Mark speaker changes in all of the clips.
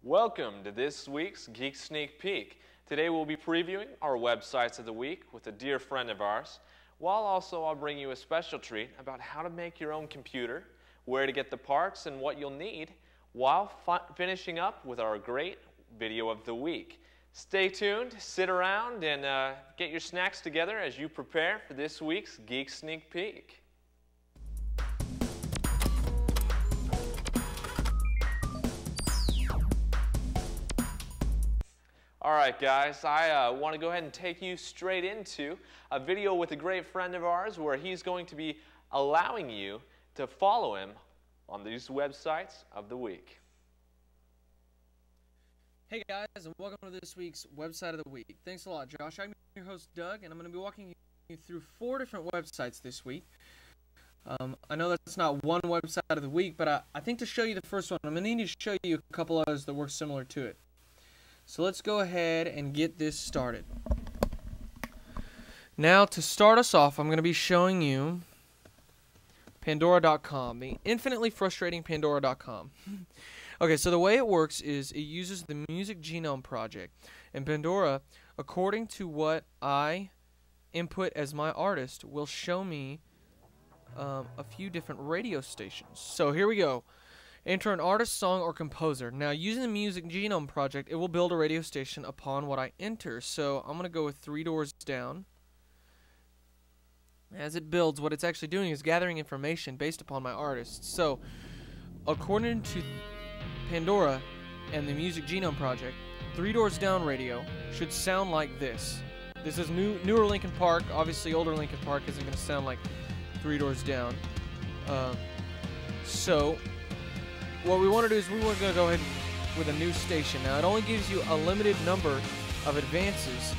Speaker 1: Welcome to this week's Geek Sneak Peek. Today we'll be previewing our websites of the week with a dear friend of ours, while also I'll bring you a special treat about how to make your own computer, where to get the parts, and what you'll need, while finishing up with our great video of the week. Stay tuned, sit around, and get your snacks together as you prepare for this week's Geek Sneak Peek. Alright guys, I want to go ahead and take you straight into a video with a great friend of ours where he's going to be allowing you to follow him on these websites of the week.
Speaker 2: Hey guys, and welcome to this week's website of the week. Thanks a lot, Josh. I'm your host, Doug, and I'm going to be walking you through 4 different websites this week. I know that's not one website of the week, but I think to show you the first one, I'm going to need to show you a couple others that work similar to it. So let's go ahead and get this started. Now, to start us off, I'm going to be showing you Pandora.com, the infinitely frustrating Pandora.com. Okay, so the way it works is it uses the Music Genome Project. And Pandora, according to what I input as my artist, will show me a few different radio stations. So here we go. Enter an artist, song, or composer. Now, using the Music Genome Project, it will build a radio station upon what I enter. So I'm going to go with 3 Doors Down. As it builds, what it's actually doing is gathering information based upon my artist. So, according to Pandora and the Music Genome Project, 3 Doors Down radio should sound like this. This is newer Linkin Park. Obviously, older Linkin Park isn't going to sound like 3 Doors Down. So what we want to do is we want to go ahead with a new station. Now, it only gives you a limited number of advances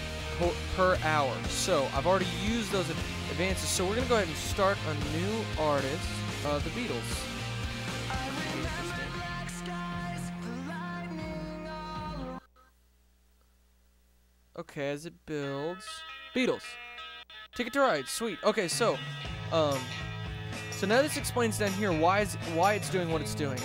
Speaker 2: per hour. So I've already used those advances. So we're going to go ahead and start a new artist, the Beatles. Okay, as it builds, Beatles. Ticket to Ride, sweet. Okay, so now this explains down here why it's doing what it's doing.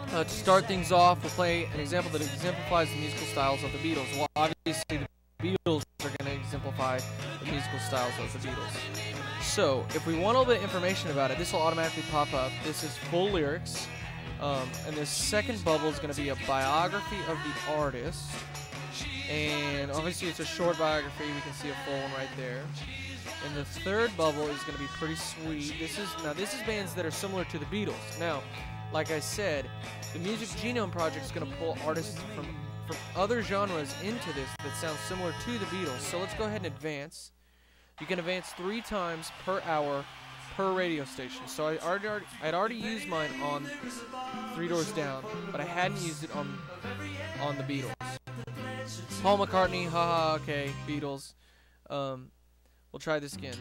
Speaker 2: To start things off, we'll play an example that exemplifies the musical styles of the Beatles. Well, obviously, the Beatles are going to exemplify the musical styles of the Beatles. So, if we want a little bit of information about it, this will automatically pop up. This is full lyrics. And this second bubble is going to be a biography of the artist. And obviously, it's a short biography. We can see a full one right there. And the third bubble is going to be pretty sweet. This is bands that are similar to the Beatles. Now, like I said, the Music Genome Project is going to pull artists from other genres into this that sound similar to the Beatles. So let's go ahead and advance. You can advance 3 times per hour per radio station. So I'd already used mine on 3 Doors Down, but I hadn't used it on the Beatles. Paul McCartney, haha, okay, Beatles. We'll try this again.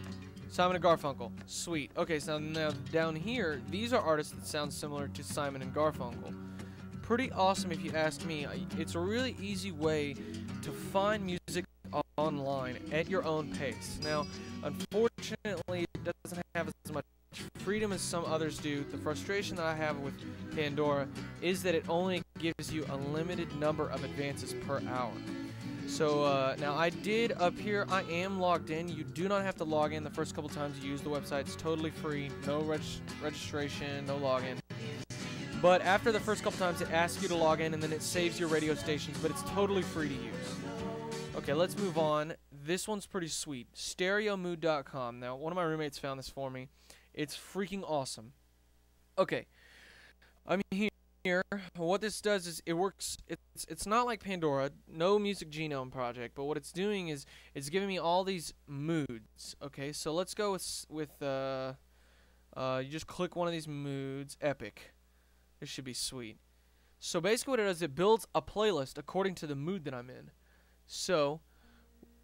Speaker 2: Simon and Garfunkel, sweet. Okay, so now down here, these are artists that sound similar to Simon and Garfunkel. Pretty awesome if you ask me. It's a really easy way to find music online at your own pace. Now, unfortunately, it doesn't have as much freedom as some others do. The frustration that I have with Pandora is that it only gives you a limited number of advances per hour. So now I did up here, I am logged in. You do not have to log in the first couple times you use the website. It's totally free, no registration, no login. But after the first couple times, it asks you to log in and then it saves your radio stations, but it's totally free to use. Okay, let's move on. This one's pretty sweet. StereoMood.com. Now, one of my roommates found this for me. It's freaking awesome. Okay, I'm here. What this does is it works. It's not like Pandora, no Music Genome Project, but what it's doing is it's giving me all these moods. Okay, so let's go with you just click one of these moods. Epic. This should be sweet. So basically, what it does, it builds a playlist according to the mood that I'm in. So,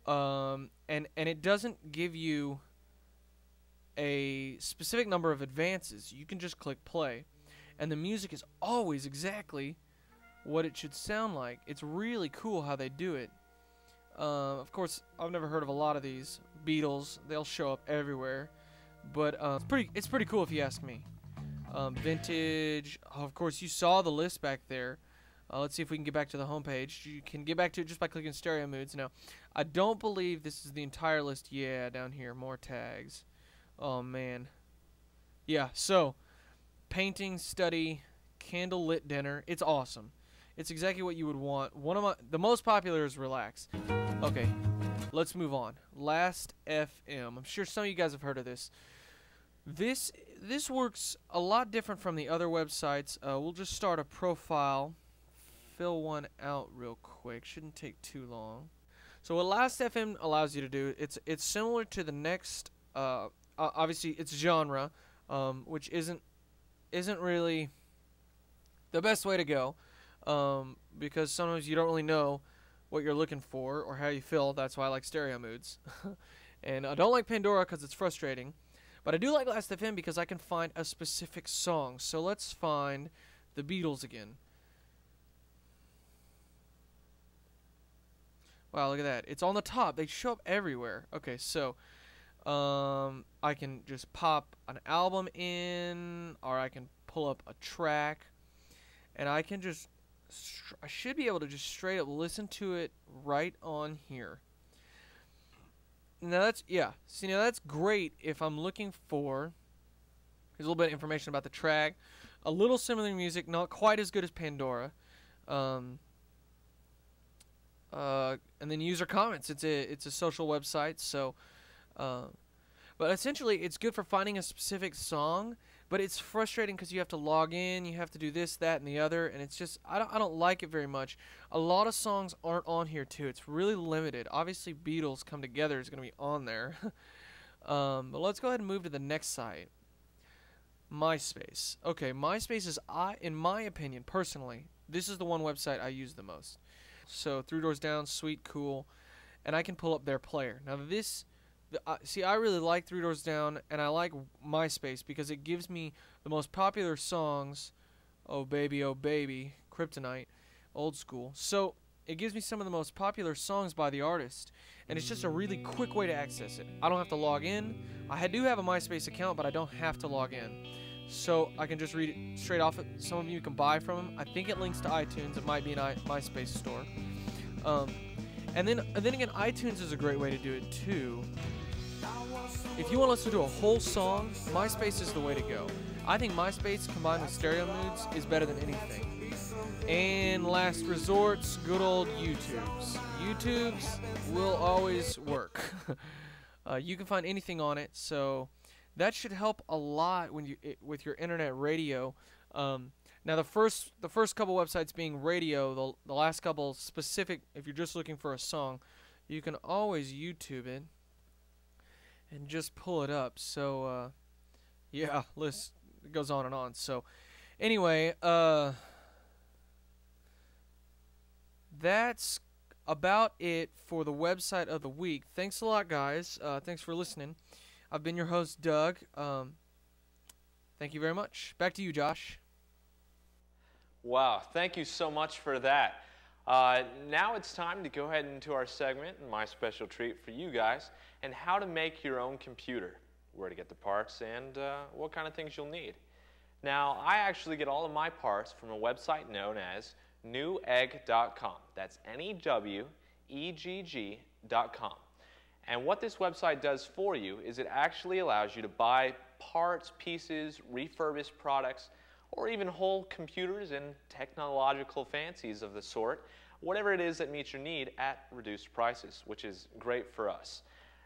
Speaker 2: and it doesn't give you a specific number of advances. You can just click play. And the music is always exactly what it should sound like. It's really cool how they do it. Of course, I've never heard of a lot of these. Beatles, they'll show up everywhere. But it's pretty cool if you ask me. Vintage, of course, you saw the list back there. Let's see if we can get back to the home page. You can get back to it just by clicking stereo moods. Now, I don't believe this is the entire list. Yeah, down here, more tags. Oh, man. Yeah, so, painting, study, candle-lit dinner. It's awesome. It's exactly what you would want. The most popular is relax. Okay, let's move on. Last FM. I'm sure some of you guys have heard of this. This works a lot different from the other websites. We'll just start a profile. Fill one out real quick. Shouldn't take too long. So what Last FM allows you to do, it's similar to the next. Obviously, it's genre, which isn't really the best way to go, because sometimes you don't really know what you're looking for or how you feel. That's why I like stereo moods, and I don't like Pandora because it's frustrating. But I do like Last FM because I can find a specific song. So let's find the Beatles again. Wow, look at that. It's on the top. They show up everywhere. Okay, so I can just pop an album in, or I can pull up a track, and I can just, I should be able to just straight up listen to it right on here. Now that's, yeah, see, now that's great if I'm looking for, here's a little bit of information about the track, a little similar music, not quite as good as Pandora, and then user comments. It's a social website, so, but essentially it's good for finding a specific song, but it's frustrating because you have to log in, you have to do this, that, and the other, and it's just, I don't like it very much. A lot of songs aren't on here too. It's really limited. Obviously, Beatles Come Together is going to be on there. But let's go ahead and move to the next site. MySpace. Okay, MySpace is, in my opinion, personally, this is the one website I use the most. So, Three Doors Down, sweet, cool, and I can pull up their player. Now this, see, I really like Three Doors Down, and I like MySpace because it gives me the most popular songs. Oh baby, Kryptonite, old school. So it gives me some of the most popular songs by the artist, and it's just a really quick way to access it. I don't have to log in. I do have a MySpace account, but I don't have to log in. So I can just read it straight off it. Some of you can buy from them. I think it links to iTunes. It might be an MySpace store. And then again, iTunes is a great way to do it too. If you want to listen to a whole song, MySpace is the way to go. I think MySpace combined with stereo moods is better than anything. And last resorts, good old YouTubes. YouTubes will always work. You can find anything on it, so that should help a lot when with your internet radio. Now the first couple websites being radio, the last couple specific. If you're just looking for a song, you can always YouTube it and just pull it up. So yeah, list it goes on and on. So anyway, that's about it for the website of the week. Thanks a lot, guys. Thanks for listening. I've been your host, Doug. Thank you very much. Back to you, Josh.
Speaker 1: Wow, thank you so much for that. Now it's time to go ahead into our segment, my special treat for you guys, and how to make your own computer, where to get the parts, and what kind of things you'll need. Now, I actually get all of my parts from a website known as newegg.com. That's NEWEGG.com. And what this website does for you is it actually allows you to buy parts, pieces, refurbished products, or even whole computers and technological fancies of the sort, whatever it is that meets your need at reduced prices, which is great for us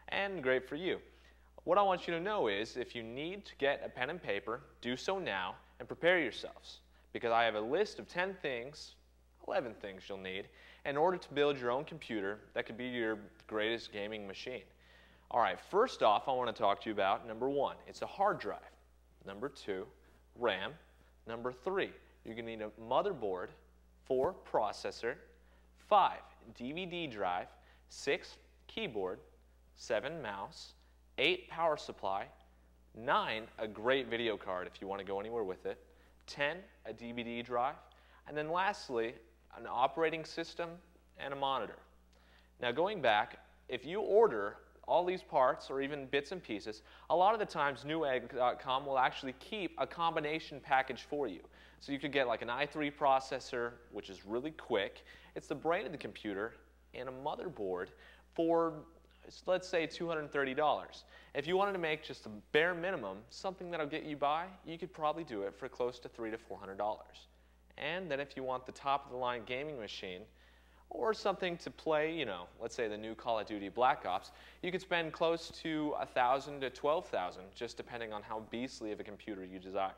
Speaker 1: and great for you. What I want you to know is if you need to get a pen and paper, do so now and prepare yourselves, because I have a list of 10 things, 11 things you'll need in order to build your own computer that could be your greatest gaming machine. All right, first off, I want to talk to you about number 1. It's a hard drive. Number 2, RAM. Number 3, you're going to need a motherboard. 4, processor. 5, DVD drive. 6, keyboard. 7, mouse. 8, power supply. 9, a great video card if you want to go anywhere with it. 10, a DVD drive. And then lastly, an operating system and a monitor. Now going back, if you order all these parts or even bits and pieces, a lot of the times Newegg.com will actually keep a combination package for you. So you could get like an i3 processor, which is really quick. It's the brain of the computer, and a motherboard for, let's say, $230. If you wanted to make just a bare minimum, something that'll get you by, you could probably do it for close to $300 to $400. And then if you want the top-of-the-line gaming machine, or something to play, you know, let's say the new Call of Duty Black Ops, you could spend close to $1,000 to $12,000, just depending on how beastly of a computer you desire.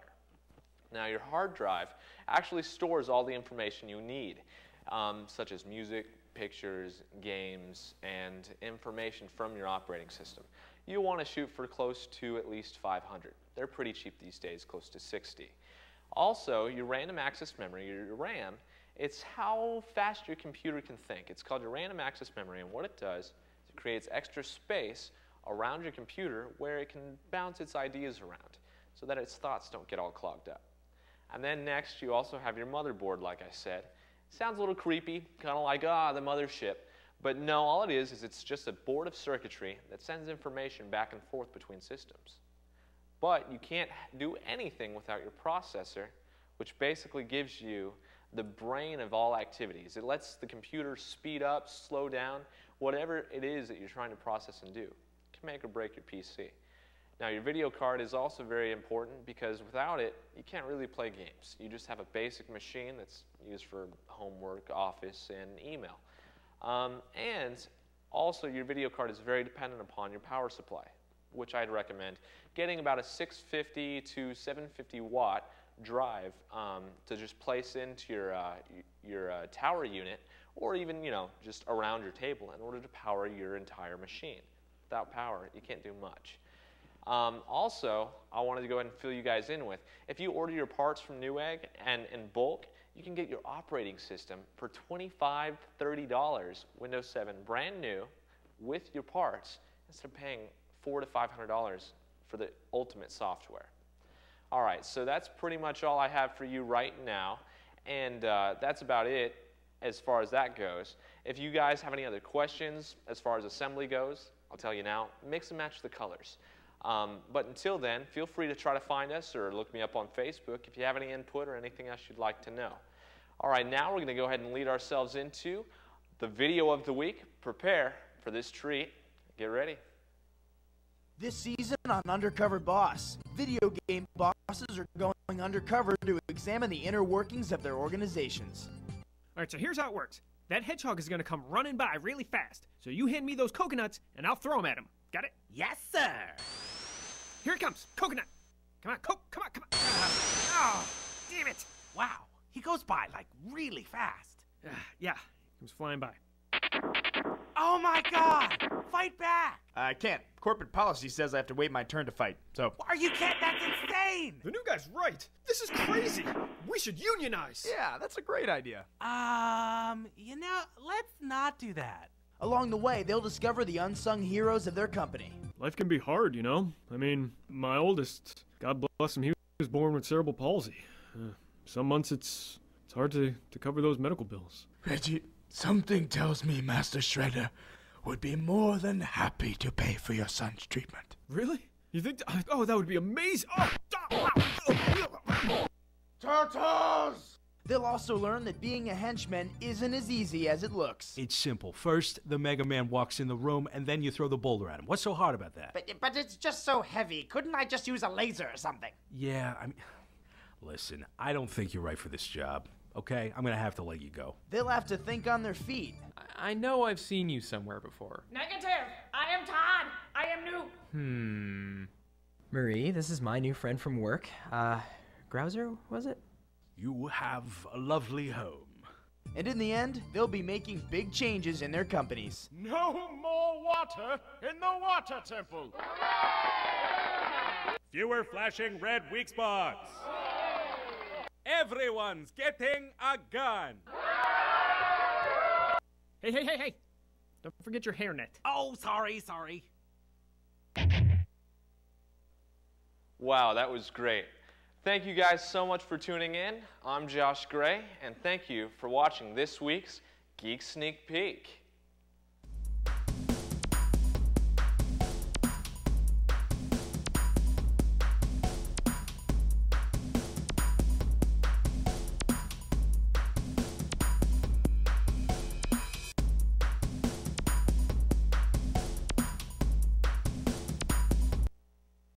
Speaker 1: Now, your hard drive actually stores all the information you need, such as music, pictures, games, and information from your operating system. You want to shoot for close to at least 500. They're pretty cheap these days, close to 60. Also, your random access memory, your RAM, it's how fast your computer can think. It's called your random access memory, and what it does is it creates extra space around your computer where it can bounce its ideas around so that its thoughts don't get all clogged up. And then next, you also have your motherboard, like I said. Sounds a little creepy, kind of like, the mothership. But no, all it is it's just a board of circuitry that sends information back and forth between systems. But you can't do anything without your processor, which basically gives you the brain of all activities. It lets the computer speed up, slow down, whatever it is that you're trying to process and do. It can make or break your PC. Now, your video card is also very important because without it, you can't really play games. You just have a basic machine that's used for homework, office, and email. And also, your video card is very dependent upon your power supply, which I'd recommend getting about a 650 to 750 watt drive to just place into your tower unit, or even, you know, just around your table in order to power your entire machine. Without power, you can't do much. Also, I wanted to go ahead and fill you guys in with, if you order your parts from Newegg and in bulk, you can get your operating system for $25 to $30, Windows 7 brand new, with your parts, instead of paying $400 to $500 for the ultimate software. All right, so that's pretty much all I have for you right now, and that's about it as far as that goes. If you guys have any other questions as far as assembly goes, I'll tell you now, mix and match the colors. But until then, feel free to try to find us or look me up on Facebook if you have any input or anything else you'd like to know. All right, now we're going to go ahead and lead ourselves into the video of the week. Prepare for this treat. Get ready.
Speaker 3: This season on Undercover Boss, video game bosses are going undercover to examine the inner workings of their organizations.
Speaker 4: All right, so here's how it works. That hedgehog is going to come running by really fast. So you hand me those coconuts, and I'll throw them at him. Got it?
Speaker 5: Yes, sir.
Speaker 4: Here it comes. Coconut. Come on, come on. Oh, damn it.
Speaker 5: Wow, he goes by, like, really fast.
Speaker 4: Yeah, he was flying by.
Speaker 5: Oh, my God. Fight back.
Speaker 3: I can't. Corporate policy says I have to wait my turn to fight, so...
Speaker 5: You can't. That's insane.
Speaker 4: The new guy's right. This is crazy. We should unionize.
Speaker 3: Yeah, that's a great idea.
Speaker 5: You know, let's not do that.
Speaker 3: Along the way, they'll discover the unsung heroes of their company.
Speaker 4: Life can be hard, you know? I mean, my oldest, God bless him, he was born with cerebral palsy. Some months it's hard to cover those medical bills.
Speaker 6: Reggie, something tells me Master Shredder would be more than happy to pay for your son's treatment.
Speaker 4: Really? You think? Oh, that would be amazing!
Speaker 6: Turtles!
Speaker 3: They'll also learn that being a henchman isn't as easy as it looks.
Speaker 7: It's simple. First, the Mega Man walks in the room, and then you throw the boulder at him. What's so hard about that?
Speaker 5: But it's just so heavy. Couldn't I just use a laser or something?
Speaker 7: Yeah, I mean... Listen, I don't think you're right for this job. Okay? I'm gonna have to let you go.
Speaker 3: They'll have to think on their feet.
Speaker 8: I know I've seen you somewhere before.
Speaker 9: Negative! I am Todd! I am new!
Speaker 10: Marie, this is my new friend from work. Grouser, was it?
Speaker 6: You have a lovely home.
Speaker 3: And in the end, they'll be making big changes in their companies.
Speaker 6: No more water in the water temple!
Speaker 11: Fewer flashing red weak spots! Everyone's getting a gun!
Speaker 4: Hey! Don't forget your hairnet.
Speaker 5: Oh, sorry.
Speaker 1: Wow, that was great. Thank you guys so much for tuning in. I'm Josh Gray, and thank you for watching this week's Geek Sneak Peek.